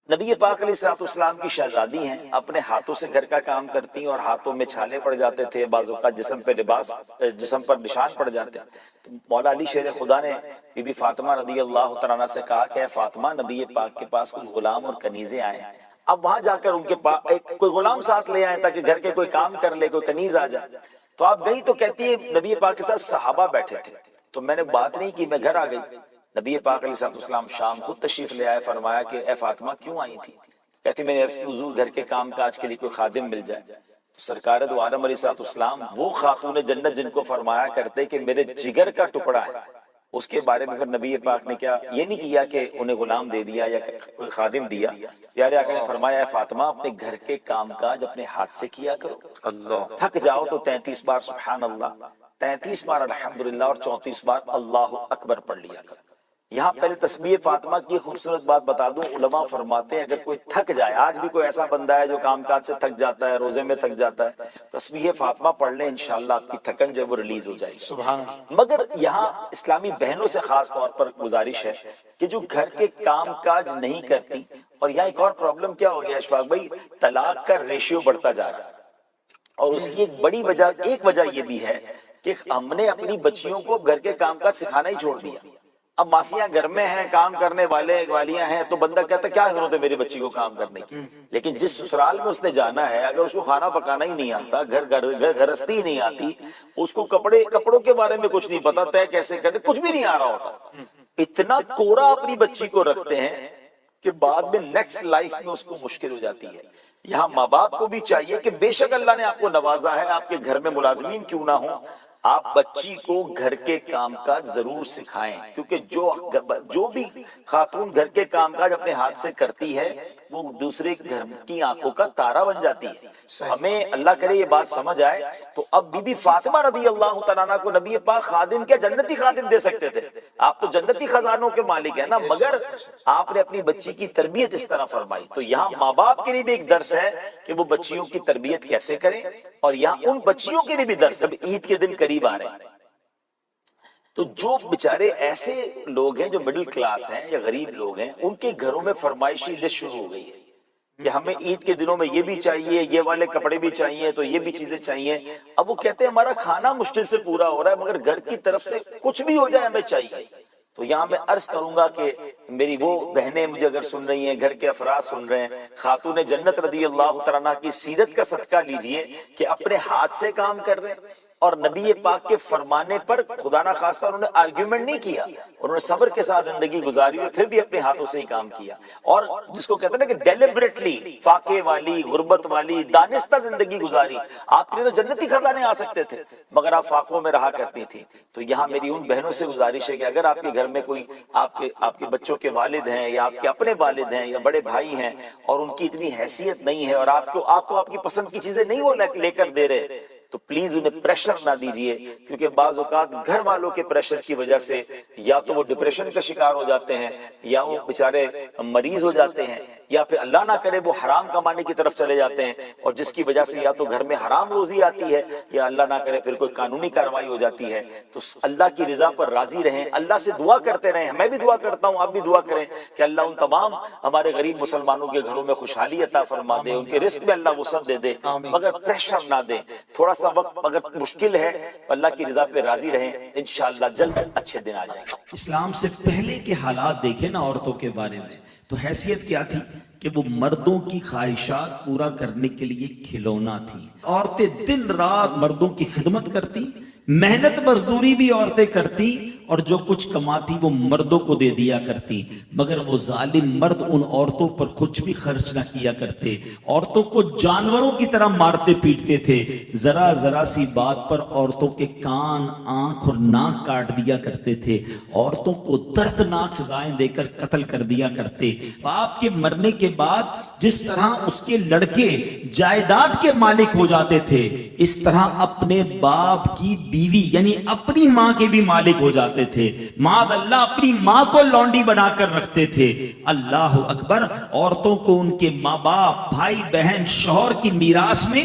نبی پاک علیہ الصلوۃ والسلام کی شہزادی ہیں، اپنے ہاتھوں سے گھر کا کام کرتی اور ہاتھوں میں چھالے پڑ جاتے تھے، بعض اوقات جسم پر نشان پڑ جاتے. تو مولا علی شیر خدا نے بی بی فاطمہ رضی اللہ تعالیٰ عنہ سے کہا کہ اے فاطمہ، نبی پاک کے پاس کچھ غلام اور کنیزیں آئے ہیں، اب وہاں جا کر ان کے پاس کوئی غلام ساتھ لے آئے تاکہ گھر کے کوئی کام کر لے، کوئی کنیز آ جائے. تو آپ گئی تو کہتی ہے نبی پاک کے ساتھ صحابہ بیٹھے تھے، تو میں نے بات نہیں کی، میں گھر آ گئی. نبی پاک علیہ السلام شام خود تشریف لے آئے، فرمایا کہ اے فاطمہ کیوں آئی تھی؟ کہتی میں نے عرض کی حضور گھر کے کام کاج کے لیے کوئی خادم مل جائے. تو سرکار دو عالم علیہ السلام وہ خاتون جنت جن کو فرمایا کرتے کہ میرے جگر کا ٹکڑا ہے، اس کے بارے میں پھر نبی پاک نے کیا یہ نہیں کیا کہ انہیں غلام دے دیا یا کوئی خادم دیا. پیارے آقا نے فرمایا اے فاطمہ اپنے گھر کے کام کاج اپنے ہاتھ سے کیا کرو. تھک جاؤ تو 33 بار سبحان اللہ، 33 بار الحمدللہ اور 34 بار اللہ اکبر پڑھ لیا کرو. یہاں پہلے تسبیح فاطمہ کی خوبصورت بات بتا دوں، علماء فرماتے ہیں اگر کوئی تھک جائے، آج بھی کوئی ایسا بندہ ہے جو کام کاج سے تھک جاتا ہے، روزے میں تھک جاتا ہے، تسبیح فاطمہ پڑھ لیں انشاءاللہ آپ کی تھکن جو ہے وہ ریلیز ہو جائے گی. سبحان اللہ. مگر یہاں اسلامی بہنوں سے خاص طور پر گزارش ہے کہ جو گھر کے کام کاج نہیں کرتی. اور یہاں ایک اور پرابلم کیا ہو گیا اشفاق بھائی، طلاق کا ریشیو بڑھتا جا رہا ہے، اور اس کی ایک بڑی وجہ، ایک وجہ یہ بھی ہے کہ ہم نے اپنی بچیوں کو گھر کے کام کاج سکھانا ہی چھوڑ دیا. اب ماسیاں گھر میں ہیں، کام کرنے والے والیاں ہیں، تو بندہ کہتا ہے کیا ضرورت ہے میری بچی کو کام کرنے کی. لیکن جس سسرال میں اس نے جانا ہے، اگر اس کو کھانا پکانا ہی نہیں آتا، گھرستی ہی نہیں آتی، اس کو کپڑوں کے بارے میں کچھ نہیں پتا، طے کیسے کرتے کچھ بھی نہیں آ رہا ہوتا، اتنا کورا اپنی بچی کو رکھتے ہیں کہ بعد میں نیکسٹ لائف میں اس کو مشکل ہو جاتی ہے. یہاں ماں باپ کو بھی چاہیے کہ بے شک اللہ نے آپ کو نوازا ہے، آپ کے گھر میں ملازمین کیوں نہ ہوں، آپ بچی کو گھر کے کام کاج ضرور سکھائیں، کیونکہ جو بھی خاتون گھر کے کام کاج اپنے ہاتھ سے کرتی ہے وہ دوسرے گھر کی آنکھوں کا تارا بن جاتی ہے. ہمیں اللہ کرے یہ بات سمجھ آئے. تو اب بی بی فاطمہ رضی اللہ تعالیٰ عنہ کو نبی پاک خادم کیا جنتی خادم دے سکتے تھے، آپ تو جنتی خزانوں کے مالک ہیں نا، مگر آپ نے اپنی بچی کی تربیت اس طرح فرمائی. تو یہاں ماں باپ کے لیے بھی ایک درس ہے کہ وہ بچیوں کی تربیت کیسے کریں، اور یہاں ان بچیوں کے لیے بھی درس. اب عید کے دن قریب آ رہے ہیں، تو جو بیچارے ایسے لوگ ہیں جو مڈل کلاس ہیں یا غریب لوگ ہیں، ان کے گھروں میں فرمائشی لسٹ شروع ہو گئی ہے کہ ہمیں عید کے دنوں میں یہ بھی چاہیے، یہ والے کپڑے بھی چاہیے، تو یہ بھی چیزیں چاہیے. اب وہ کہتے ہیں ہمارا کھانا مشکل سے پورا ہو رہا ہے، مگر گھر کی طرف سے کچھ بھی ہو جائے ہمیں چاہیے. تو یہاں میں عرض کروں گا کہ میری وہ بہنیں مجھے اگر سن رہی ہیں، گھر کے افراد سن رہے ہیں، خاتون جنت رضی اللہ تعالیٰ عنہ کی سیرت کا صدقہ لیجئے کہ اپنے ہاتھ سے کام کر رہے ہیں، اور نبی پاک کے فرمانے پر خدا نہ خواستہ انہوں نے آرگیومنٹ نہیں کیا، انہوں نے صبر کے ساتھ زندگی گزاری اور پھر بھی اپنے ہاتھوں سے ہی کام کیا. اور جس کو کہتے ہیں نا کہ ڈیلیبریٹلی، فاقے والی، غربت والی، دانستہ زندگی گزاری. آپ کے لیے تو جنتی خزانے آ سکتے تھے مگر آپ فاقوں میں رہا کرتی تھی. تو یہاں میری ان بہنوں سے گزارش ہے کہ اگر آپ کے گھر میں کوئی آپ کے بچوں کے والد ہیں یا آپ کے اپنے والد ہیں یا بڑے بھائی ہیں اور ان کی اتنی حیثیت نہیں ہے اور آپ کو آپ کی پسند کی چیزیں نہیں وہ لے کر دے رہے، تو پلیز انہیں پریشر نہ دیجئے، کیونکہ بعض اوقات گھر والوں کے پریشر کی وجہ سے یا تو وہ ڈپریشن کا شکار ہو جاتے ہیں، یا وہ بیچارے مریض ہو جاتے ہیں، یا پھر اللہ نہ کرے وہ حرام کمانے کی طرف چلے جاتے ہیں، اور جس کی وجہ سے یا تو گھر میں حرام روزی آتی ہے یا اللہ نہ کرے پھر کوئی قانونی کارروائی ہو جاتی ہے. تو اللہ کی رضا پر راضی رہیں، اللہ سے دعا کرتے رہیں. میں بھی دعا کرتا ہوں، آپ بھی دعا کریں کہ اللہ ان تمام ہمارے غریب مسلمانوں کے گھروں میں خوشحالی عطا فرما دے، ان کے رزق میں اللہ وسعت دے دے، مگر پریشر نہ دے. تھوڑا سا وقت اگر مشکل ہے اللہ کی رضا پہ راضی رہیں، انشاءاللہ جلد اچھے دن آ جائیں گے. اسلام سے پہلے کے حالات دیکھیں نا عورتوں کے بارے میں، تو حیثیت کیا تھی کہ وہ مردوں کی خواہشات پورا کرنے کے لیے کھلونا تھی. عورتیں دن رات مردوں کی خدمت کرتی، محنت مزدوری بھی عورتیں کرتی، اور جو کچھ کماتی وہ مردوں کو دے دیا کرتی. مگر وہ ظالم مرد ان عورتوں پر کچھ بھی خرچ نہ کیا کرتے، عورتوں کو جانوروں کی طرح مارتے پیٹتے تھے. ذرا ذرا سی بات پر عورتوں کے کان، آنکھ اور ناک کاٹ دیا کرتے تھے، عورتوں کو دردناک سزائیں دے کر قتل کر دیا کرتے. باپ کے مرنے کے بعد جس طرح اس کے لڑکے جائیداد کے مالک ہو جاتے تھے، اس طرح اپنے باپ کی بیوی یعنی اپنی ماں کے بھی مالک ہو جاتے تھے. معاذ اللہ اپنی ماں کو لونڈی بنا کر رکھتے تھے. اللہ اکبر. عورتوں کو ان کے ماں باپ، بھائی بہن، شوہر کی میراث میں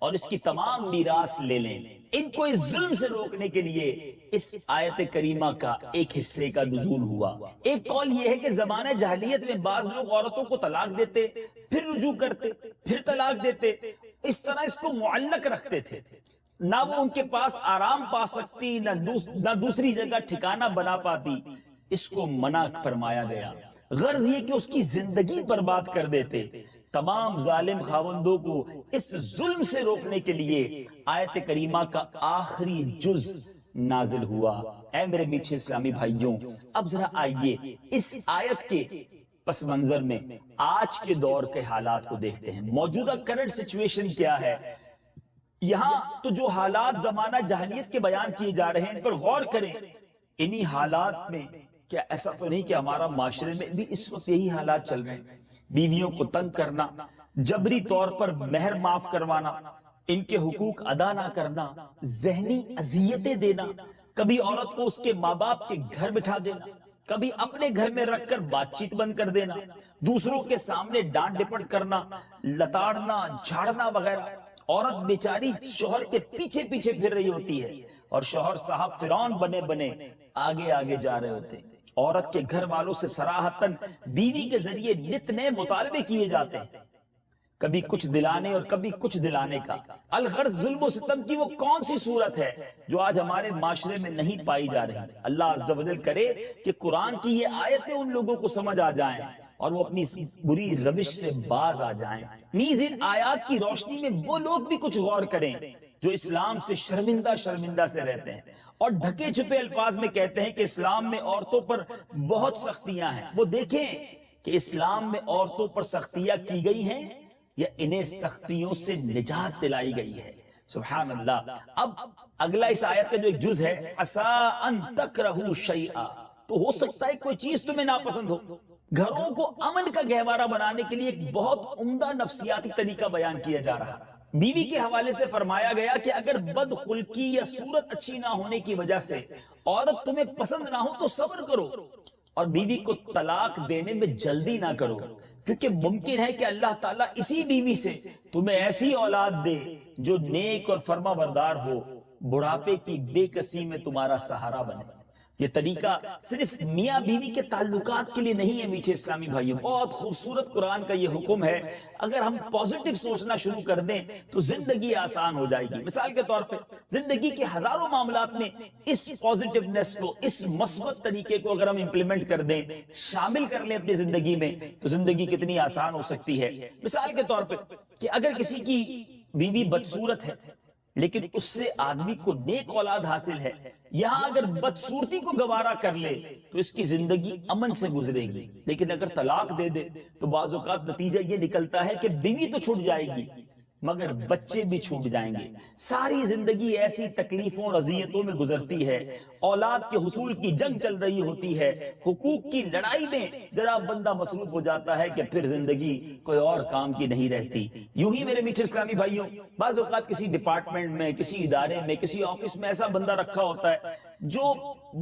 اور اس کی تمام میراث لے لیں۔ ان کو اس ظلم سے روکنے کے لیے اس آیت کریمہ کا ایک حصے کا نزول ہوا۔ ایک قول یہ ہے کہ زمانہ جاہلیت میں بعض لوگ عورتوں کو طلاق دیتے، پھر رجوع کرتے، پھر طلاق دیتے، اس طرح اس کو معلق رکھتے تھے، نہ وہ ان کے پاس آرام پا سکتی، نہ دوسری جگہ ٹھکانہ بنا پاتی۔ اس کو منع فرمایا گیا، غرض یہ کہ اس کی زندگی برباد کر دیتے۔ تمام ظالم خاوندوں کو اس ظلم سے روکنے کے لیے آیت کریمہ کا آخری جز نازل ہوا۔ اے میرے میٹھے اسلامی بھائیوں، اب ذرا آئیے اس آیت کے پس منظر میں آج کے دور کے حالات کو دیکھتے ہیں۔ موجودہ کرنٹ سچویشن کیا ہے؟ یہاں تو جو حالات زمانہ جاہلیت کے بیان کیے جا رہے ہیں ان پر غور کریں۔ انہی حالات میں کیا ایسا تو نہیں کہ ہمارا معاشرے میں بھی اس وقت یہی حالات چل رہے ہیں؟ بیویوں کو تنگ کرنا، جبری طور پر مہر معاف کروانا، ان کے حقوق ادا نہ کرنا، ذہنی اذیتیں دینا، کبھی عورت کو اس کے ماں باپ کے گھر بٹھا دینا، کبھی اپنے گھر میں رکھ کر بات چیت بند کر دینا، دوسروں کے سامنے ڈانٹ ڈپٹ کرنا، لتاڑنا، جھاڑنا وغیرہ۔ عورت بیچاری شوہر کے پیچھے پیچھے پھر رہی ہوتی ہے اور شوہر صاحب فرعون بنے بنے آگے آگے جا رہے ہوتے ہیں۔ عورت کے گھر والوں سے صراحتاً بیوی کے ذریعے نت نئے مطالبے کیے جاتے ہیں، کبھی کچھ دلانے اور کبھی کچھ دلانے کا۔ الغرض ظلم و ستم کی وہ کون سی صورت ہے جو آج ہمارے معاشرے میں نہیں پائی جا رہی؟ اللہ عز و جل کرے کہ قرآن کی یہ آیتیں ان لوگوں کو سمجھ آ جائیں اور وہ اپنی بری روش سے باز آ جائیں۔ نیز ان آیات کی روشنی میں وہ لوگ بھی کچھ غور کریں جو اسلام سے شرمندہ سے رہتے ہیں اور ڈھکے چھپے الفاظ میں کہتے ہیں کہ اسلام میں عورتوں پر بہت سختیاں ہیں۔ وہ دیکھیں کہ اسلام میں عورتوں پر سختیاں کی گئی ہیں یا انہیں سختیوں سے نجات دلائی گئی ہے۔ سبحان اللہ۔ اب اگلا اس آیت کا جو ایک جز ہے، عسیٰ ان تکرہوا شیئا، تو ہو سکتا ہے کوئی چیز تمہیں ناپسند ہو۔ گھروں کو امن کا گہوارہ بنانے کے لیے ایک بہت عمدہ نفسیاتی طریقہ بیان کیا جا رہا ہے۔ بیوی کے حوالے سے فرمایا گیا کہ اگر بد خلقی یا صورت اچھی نہ ہونے کی وجہ سے عورت تمہیں پسند نہ ہو تو صبر کرو اور بیوی کو طلاق دینے میں جلدی نہ کرو، کیونکہ ممکن ہے کہ اللہ تعالیٰ اسی بیوی سے تمہیں ایسی اولاد دے جو نیک اور فرما بردار ہو، بڑھاپے کی بے کسی میں تمہارا سہارا بنے۔ یہ طریقہ صرف میاں بیوی کے تعلقات کے لیے نہیں ہے میٹھے اسلامی بھائیوں، بہت خوبصورت قرآن کا یہ حکم ہے۔ اگر ہم پازیٹیو سوچنا شروع کر دیں تو زندگی آسان ہو جائے گی۔ مثال کے طور پہ زندگی کے ہزاروں معاملات میں اس پازیٹیونیس کو، اس مثبت طریقے کو اگر ہم امپلیمنٹ کر دیں، شامل کر لیں اپنی زندگی میں، تو زندگی کتنی آسان ہو سکتی ہے۔ مثال کے طور پہ کہ اگر کسی کی بیوی بدصورت ہے لیکن اس سے آدمی کو نیک اولاد حاصل ہے، یہاں اگر بدصورتی کو گوارا کر لے تو اس کی زندگی امن سے گزرے گی، لیکن اگر طلاق دے دے تو بعض اوقات نتیجہ یہ نکلتا ہے کہ بیوی تو چھوٹ جائے گی مگر بچے بھی چھوٹ جائیں گے۔ ساری زندگی ایسی تکلیفوں اور اذیتوں میں گزرتی ہے، اولاد کے حصول کی جنگ چل رہی ہوتی ہے، حقوق کی لڑائی میں ذرا بندہ مصروف ہو جاتا ہے کہ پھر زندگی کوئی اور کام کی نہیں رہتی۔ یوں ہی میرے میٹھے اسلامی بھائیوں، بعض اوقات کسی ڈپارٹمنٹ میں، کسی ادارے میں، کسی آفس میں ایسا بندہ رکھا ہوتا ہے جو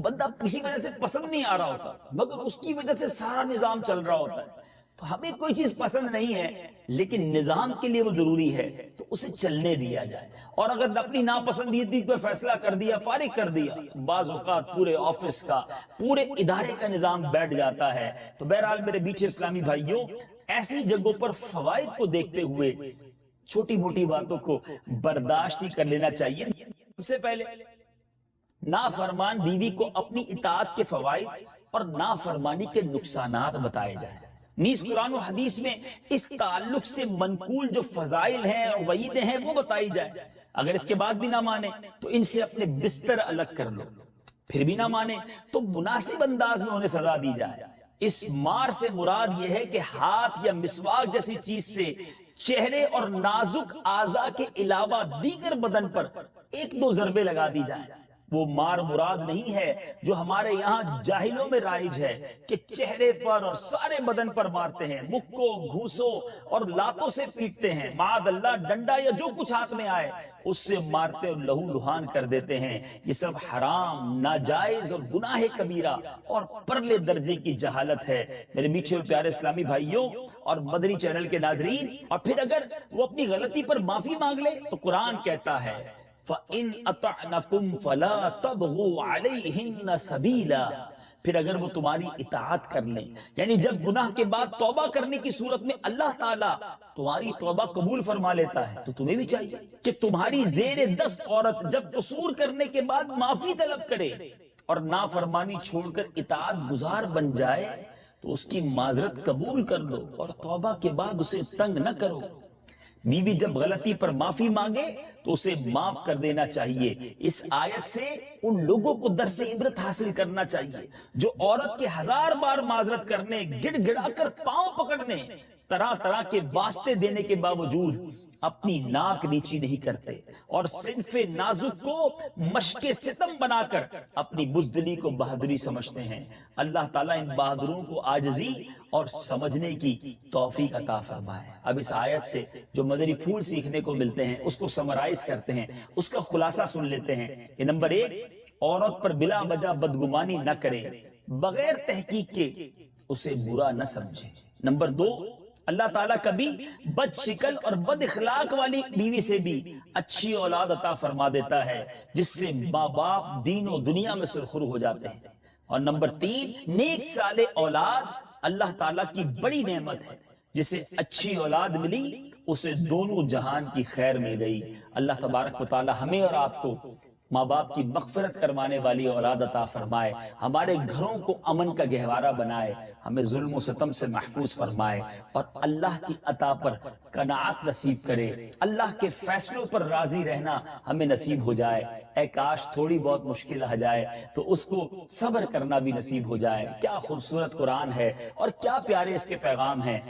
بندہ کسی وجہ سے پسند نہیں آ رہا ہوتا مگر اس کی وجہ سے سارا نظام چل رہا ہوتا ہے۔ تو ہمیں کوئی چیز پسند نہیں ہے لیکن نظام کے لیے وہ ضروری ہے تو اسے چلنے دیا جائے، اور اگر اپنی ناپسندیدگی پہ فیصلہ کر دیا، فارغ کر دیا، تو بعض اوقات پورے آفس کا، پورے ادارے کا نظام بیٹھ جاتا ہے۔ تو بہرحال میرے میٹھے اسلامی بھائیوں، ایسی جگہوں پر فوائد کو دیکھتے ہوئے چھوٹی موٹی باتوں کو برداشت ہی کر لینا چاہیے۔ سب سے پہلے نافرمان بیوی کو اپنی اطاعت کے فوائد اور نافرمانی کے نقصانات بتائے جائیں۔ نیز قرآن و حدیث میں اس تعلق سے منقول جو فضائل ہیں اور وعیدیں ہیں وہ بتائی جائیں۔ اگر اس کے بعد بھی نہ مانے تو ان سے اپنے بستر الگ کر لو، پھر بھی نہ مانے تو مناسب انداز میں انہیں سزا دی جائے۔ اس مار سے مراد یہ ہے کہ ہاتھ یا مسواک جیسی چیز سے چہرے اور نازک اعضاء کے علاوہ دیگر بدن پر ایک دو ضربے لگا دی جائیں۔ وہ مار مراد نہیں ہے جو ہمارے یہاں جاہلوں میں رائج ہے کہ چہرے پر اور سارے بدن پر مارتے ہیں، مکوں گھوسوں اور لاتوں سے پیٹتے ہیں، معاذ اللہ ڈنڈا یا جو کچھ ہاتھ میں آئے اس سے مارتے اور لہو لہان کر دیتے ہیں۔ یہ سب حرام، ناجائز اور گناہ کبیرہ اور پرلے درجے کی جہالت ہے۔ میرے میٹھے اور پیارے اسلامی بھائیوں اور مدنی چینل کے ناظرین، اور پھر اگر وہ اپنی غلطی پر معافی مانگ لے تو قرآن کہتا ہے فَإِنْ أَطَعْنَكُمْ فَلَا تَبْغُوا عَلَيْهِنَّ سَبِيلًا، پھر اگر وہ تمہاری اطاعت کر لیں، یعنی جب گناہ کے بعد توبہ کرنے کی صورت میں اللہ تعالیٰ تمہاری توبہ قبول فرما لیتا ہے تو تمہیں بھی چاہیے کہ تمہاری زیر دست عورت جب قصور کرنے کے بعد معافی طلب کرے اور نافرمانی چھوڑ کر اطاعت گزار بن جائے تو اس کی معذرت قبول کر لو اور توبہ کے بعد اسے تنگ نہ کرو۔ بیوی جب غلطی پر معافی مانگے تو اسے معاف کر دینا چاہیے۔ اس آیت سے ان لوگوں کو درس عبرت حاصل کرنا چاہیے جو عورت کے 1000 بار معذرت کرنے، گڑ گڑا کر پاؤں پکڑنے، طرح طرح کے واسطے دینے کے باوجود اپنی ناک نیچی نہیں کرتے اور صنف نازک کو مشق ستم بنا کر اپنی بزدلی کو بہادری سمجھتے ہیں۔ اللہ تعالیٰ ان بہادروں کو عاجزی اور سمجھنے کی توفیق عطا فرمائے۔ اب اس آیت سے جو مدنی پھول سیکھنے کو ملتے ہیں اس کو سمرائز کرتے ہیں، اس کا خلاصہ سن لیتے ہیں کہ نمبر 1، عورت پر بلا وجہ بدگمانی نہ کرے، بغیر تحقیق کے اسے برا نہ سمجھے۔ نمبر 2، اللہ تعالیٰ کبھی بد شکل اور بد اخلاق والی بیوی سے بھی اچھی اولاد عطا فرما دیتا ہے جس سے ماں باپ دین و دنیا میں سرخرو ہو جاتے ہیں۔ اور نمبر 3، نیک صالح اولاد اللہ تعالیٰ کی بڑی نعمت ہے، جسے اچھی اولاد ملی اسے دونوں جہان کی خیر مل گئی۔ اللہ تبارک و تعالیٰ ہمیں اور آپ کو ماں باپ کی مغفرت کروانے والی اولاد عطا فرمائے، ہمارے گھروں کو امن کا گہوارہ بنائے، ہمیں ظلم و ستم سے محفوظ فرمائے اور اللہ کی عطا پر قناعت نصیب کرے۔ اللہ کے فیصلوں پر راضی رہنا ہمیں نصیب ہو جائے۔ اے کاش تھوڑی بہت مشکل آ جائے تو اس کو صبر کرنا بھی نصیب ہو جائے۔ کیا خوبصورت قرآن ہے اور کیا پیارے اس کے پیغام ہیں۔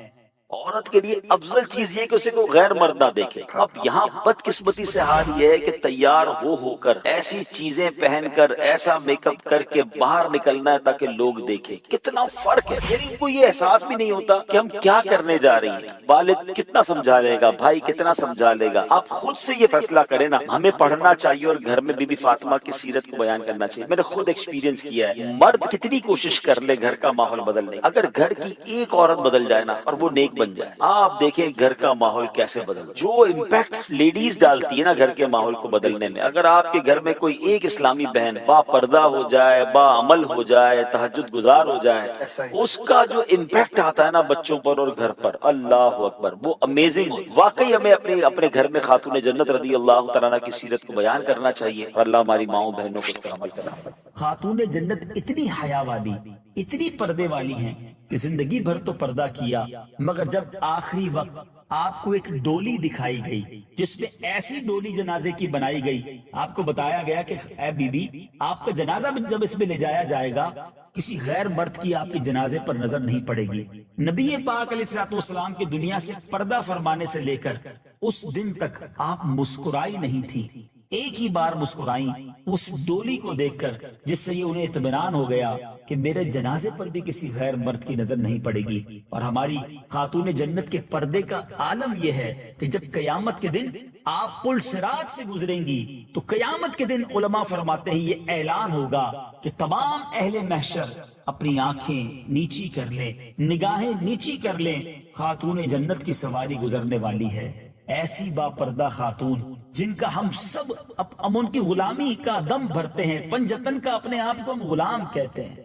عورت کے لیے افضل چیز یہ کہ اسے کوئی غیر مرد نہ دیکھے۔ اب یہاں بدقسمتی سے حال یہ ہے کہ تیار ہو کر ایسی چیزیں پہن کر ایسا میک اپ کر کے باہر نکلنا ہے تاکہ لوگ دیکھیں۔ کتنا فرق ہے، یعنی ان کو یہ احساس بھی نہیں ہوتا کہ ہم کیا کرنے جا رہی ہیں۔ والد کتنا سمجھا لے گا، بھائی کتنا سمجھا لے گا، آپ خود سے یہ فیصلہ کریں نا۔ ہمیں پڑھنا چاہیے اور گھر میں بی بی فاطمہ کی سیرت کو بیان کرنا چاہیے۔ میں نے خود ایکسپیرینس کیا ہے، مرد کتنی کوشش کر لے گھر کا ماحول بدلنے، اگر گھر کی ایک عورت بدل جائے نا اور وہ نیک بن جائے، آپ دیکھیں گھر کا ماحول کیسے بدل۔ جو امپیکٹ لیڈیز ڈالتی ہے نا گھر کے ماحول کو بدلنے میں، اگر آپ کے گھر میں کوئی ایک اسلامی بہن با پردہ ہو جائے، با عمل ہو جائے، تہجد گزار ہو جائے، اس کا جو امپیکٹ آتا ہے نا بچوں پر اور گھر پر، اللہ اکبر، وہ امیزنگ ہو۔ واقعی ہمیں اپنے گھر میں خاتون جنت رضی اللہ تعالیٰ عنہ کی سیرت کو بیان کرنا چاہیے اور اللہ ہماری ماؤں بہنوں کو اس پر عمل کرنا۔ خاتون جنت اتنی حیا والی، اتنی پردے والی ہیں کہ زندگی بھر تو پردہ کیا، مگر جب آخری وقت آپ کو ایک ڈولی دکھائی گئی جس میں ایسی ڈولی جنازے کی بنائی گئی، آپ کو بتایا گیا کہ اے بی بی آپ کا جنازہ جب اس میں لے جایا جائے گا کسی غیر مرد کی آپ کے جنازے پر نظر نہیں پڑے گی۔ نبی پاک علیہ الصلوۃ والسلام کے دنیا سے پردہ فرمانے سے لے کر اس دن تک آپ مسکرائی نہیں تھی، ایک ہی بار مسکرائیں اس ڈولی کو دیکھ کر جس سے یہ انہیں اطمینان ہو گیا کہ میرے جنازے پر بھی کسی غیر مرد کی نظر نہیں پڑے گی۔ اور ہماری خاتون جنت کے پردے کا عالم یہ ہے کہ جب قیامت کے دن آپ پل صراط سے گزریں گی تو قیامت کے دن علماء فرماتے ہیں یہ اعلان ہوگا کہ تمام اہل محشر اپنی آنکھیں نیچی کر لیں، نگاہیں نیچی کر لیں، خاتون جنت کی سواری گزرنے والی ہے۔ ایسی با پردہ خاتون جن کا ہم سب اب ان کی غلامی کا دم بھرتے ہیں، پنجتن کا اپنے آپ کو ہم غلام کہتے ہیں۔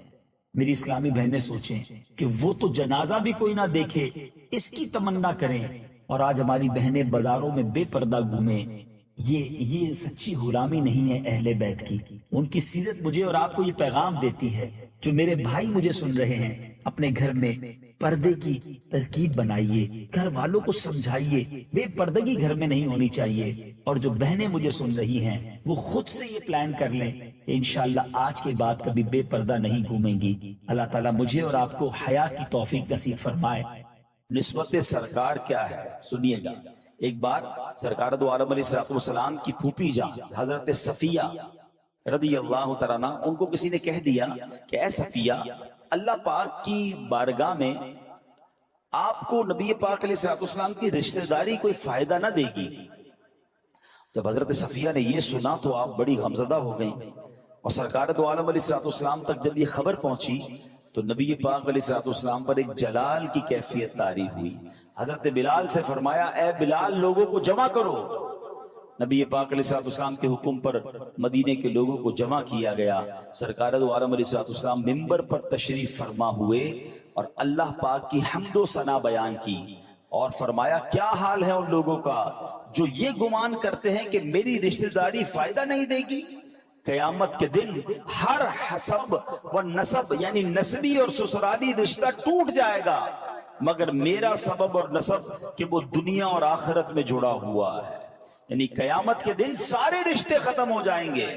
میری اسلامی بہنیں سوچیں کہ وہ تو جنازہ بھی کوئی نہ دیکھے اس کی تمنا کریں، اور آج ہماری بہنیں بازاروں میں بے پردہ گھومیں۔ یہ سچی غلامی نہیں ہے اہل بیت کی۔ ان کی سیرت مجھے اور آپ کو یہ پیغام دیتی ہے۔ جو میرے بھائی مجھے سن رہے ہیں، اپنے گھر میں پردے کی ترکیب بنائیے، گھر والوں کو سمجھائیے بے پردگی گھر میں نہیں ہونی چاہیے۔ اور جو بہنیں مجھے سن رہی ہیں وہ خود سے یہ پلان کر لیں کہ انشاءاللہ آج کے بعد کبھی بے پردہ نہیں گھومیں گی۔ اللہ تعالیٰ مجھے اور آپ کو حیا کی توفیق نصیب فرمائے۔ نسبت سرکار کیا ہے سنیے گا۔ ایک بار سرکار دو عالم علیہ السلام کی پھوپھی جان حضرت صفیہ رضی اللہ تعالیٰ عنہ، ان کو کسی نے کہہ دیا کہ اے صفیہ، اللہ پاک کی بارگاہ میں آپ کو نبی پاک علیہ السلام کی رشتہ داری کوئی فائدہ نہ دے گی۔ جب حضرت صفیہ نے یہ سنا تو آپ بڑی غمزدہ ہو گئیں، اور سرکار دو عالم علیہ السلام تک جب یہ خبر پہنچی تو نبی پاک علیہ السلام پر ایک جلال کی کیفیت طاری ہوئی۔ حضرت بلال سے فرمایا اے بلال لوگوں کو جمع کرو۔ نبی پاک علیہ السلام کے حکم پر مدینے کے لوگوں کو جمع کیا گیا۔ سرکار دو عالم علیہ السلام ممبر پر تشریف فرما ہوئے اور اللہ پاک کی حمد و ثنا بیان کی، اور فرمایا کیا حال ہے ان لوگوں کا جو یہ گمان کرتے ہیں کہ میری رشتہ داری فائدہ نہیں دے گی۔ قیامت کے دن ہر حسب و نسب یعنی نسبی اور سسرالی رشتہ ٹوٹ جائے گا، مگر میرا سبب اور نسب کہ وہ دنیا اور آخرت میں جڑا ہوا ہے، یعنی قیامت کے دن سارے رشتے ختم ہو جائیں گے،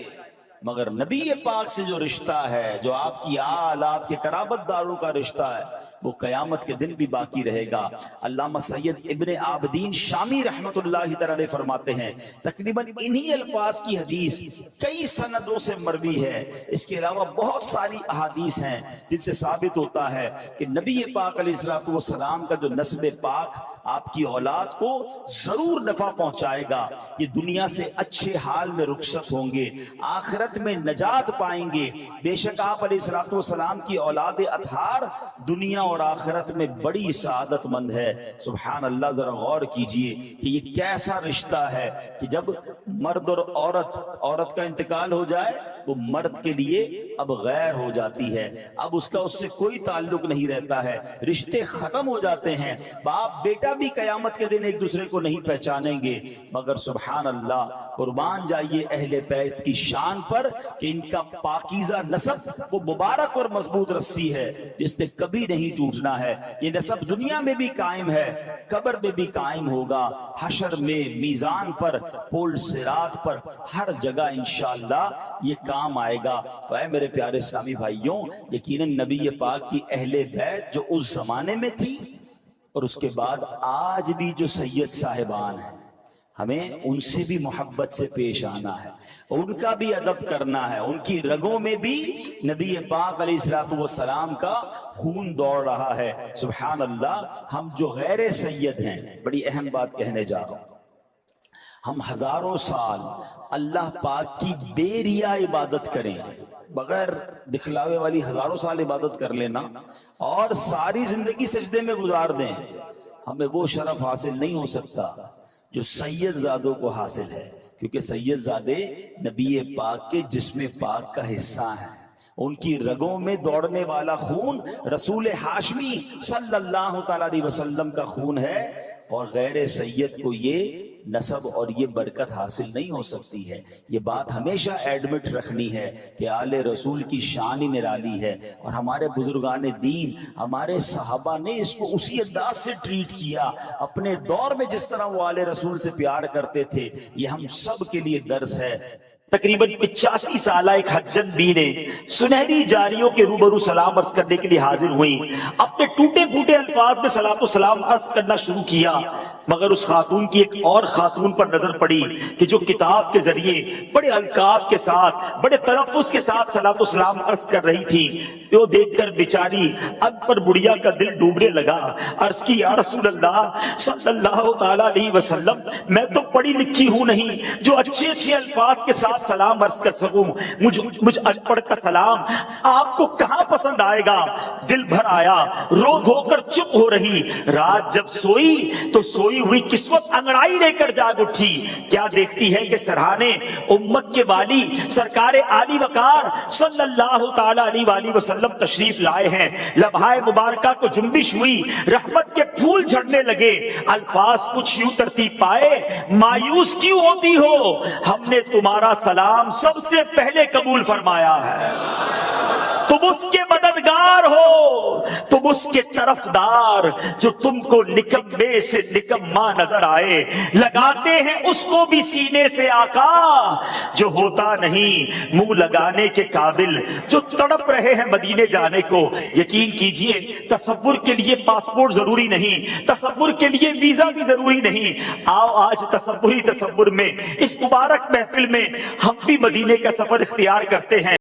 مگر نبی پاک سے جو رشتہ ہے، جو آپ کی آل، آپ کے قرابت داروں کا رشتہ ہے، وہ قیامت کے دن بھی باقی رہے گا۔ علامہ سید ابن عابدین شامی رحمت اللہ تعالی فرماتے ہیں تقریباً انہی الفاظ کی حدیث کئی سندوں سے مروی ہے، اس کے علاوہ بہت ساری احادیث ہیں جن سے ثابت ہوتا ہے کہ نبی پاک علیہ السلام کا جو نسب پاک آپ کی اولاد کو ضرور نفع پہنچائے گا، یہ دنیا سے اچھے حال میں رخصت ہوں گے، آخرت میں نجات پائیں گے۔ بے شک آپ علیہ السلام کی اولاد اطہار دنیا اور آخرت میں بڑی سعادت مند ہے۔ سبحان اللہ، ذرا غور کیجئے کہ یہ کیسا رشتہ ہے کہ جب مرد اور عورت کا انتقال ہو جائے وہ مرد کے لیے اب غیر ہو جاتی ہے، اب اس کا اس سے کوئی تعلق نہیں رہتا ہے، رشتے ختم ہو جاتے ہیں، باپ بیٹا بھی قیامت کے دن ایک دوسرے کو نہیں پہچانیں گے، مگر سبحان اللہ، قربان جائیے اہل بیت کی شان پر کہ ان کا پاکیزہ نسب وہ مبارک اور مضبوط رسی ہے جس نے کبھی نہیں ٹوٹنا ہے۔ یہ نسب دنیا میں بھی قائم ہے، قبر میں بھی قائم ہوگا، حشر میں، میزان پر، پول صراط پر، ہر جگہ انشاءاللہ یہ کام آئے گا۔ تو اے میرے پیارے اسلامی بھائیوں، یقیناً نبی پاک کی اہل بیت جو اس زمانے میں تھی اور اس کے بعد آج بھی جو سید صاحبان ہیں، ہمیں ان سے بھی محبت سے پیش آنا ہے، ان کا بھی ادب کرنا ہے، ان کی رگوں میں بھی نبی پاک علیہ السلام کا خون دوڑ رہا ہے۔ سبحان اللہ، ہم جو غیر سید ہیں، بڑی اہم بات کہنے جا رہا ہوں، ہم ہزاروں سال اللہ پاک کی بے ریا عبادت کریں، بغیر دکھلاوے والی ہزاروں سال عبادت کر لینا اور ساری زندگی سجدے میں گزار دیں، ہمیں وہ شرف حاصل نہیں ہو سکتا جو سید زادوں کو حاصل ہے، کیونکہ سید زادے نبی پاک کے جسم پاک کا حصہ ہیں، ان کی رگوں میں دوڑنے والا خون رسول ہاشمی صلی اللہ تعالی علیہ وسلم کا خون ہے، اور غیر سید کو یہ نسب اور یہ برکت حاصل نہیں ہو سکتی ہے۔ یہ بات ہمیشہ ایڈمٹ رکھنی ہے کہ آل رسول کی شان ہی نرالی ہے، اور ہمارے بزرگان دین، ہمارے صحابہ نے اس کو اسی انداز سے ٹریٹ کیا، اپنے دور میں جس طرح وہ آل رسول سے پیار کرتے تھے، یہ ہم سب کے لیے درس ہے۔ تقریباً 85 سالہ ایک حجن بیوی سنہری جاریوں کے روبرو سلام عرض کرنے کے لیے حاضر ہوئی، اپنے ٹوٹے پھوٹے الفاظ میں صلاۃ و سلام عرض کرنا شروع کیا، مگر اس خاتون کی ایک اور خاتون پر نظر پڑی کہ جو کتاب کے ذریعے بڑے القاب کے ساتھ، بڑے تلفظ کے ساتھ صلاۃ و سلام عرض کر رہی تھی۔ وہ دیکھ کر بیچاری ان پر بڑھیا کا دل ڈوبنے لگا، عرض کی یا رسول اللہ صلی اللہ تعالی علیہ وسلم، میں تو پڑھی لکھی ہوں نہیں جو اچھے اچھے الفاظ کے ساتھ سلام عرض کر سکوں، مجھ ان پڑھ کا سلام آپ کو کہاں پسند آئے گا؟ دل بھر آیا، رو دھو کر چپ ہو رہی۔ رات جب سوئی تو سوئی ہوئی کسوت انگڑائی لے کر جاگ اٹھی، کیا دیکھتی ہے کہ سرہانے امت کے والی سرکار عالی وقار صلی اللہ تعالی علیہ وآلہ وسلم تشریف لائے ہیں۔ لبہائے مبارکہ کو جنبش ہوئی، رحمت کے پھول جھڑنے لگے، الفاظ کچھ یوں ترتیب پائے، مایوس کیوں ہوتی ہو، ہم نے تمہارا سلام سب سے پہلے قبول فرمایا ہے۔ تم اس کے مددگار ہو، تم اس کے طرفدار جو تم کو نکمے سے نکما نظر آئے، لگاتے ہیں اس کو بھی سینے سے آقا جو ہوتا نہیں منہ لگانے کے قابل، جو تڑپ رہے ہیں مدینے جانے کو۔ یقین کیجئے تصور کے لیے پاسپورٹ ضروری نہیں، تصور کے لیے ویزا بھی ضروری نہیں۔ آؤ آج تصور میں اس مبارک محفل میں ہم بھی مدینے کا سفر اختیار کرتے ہیں۔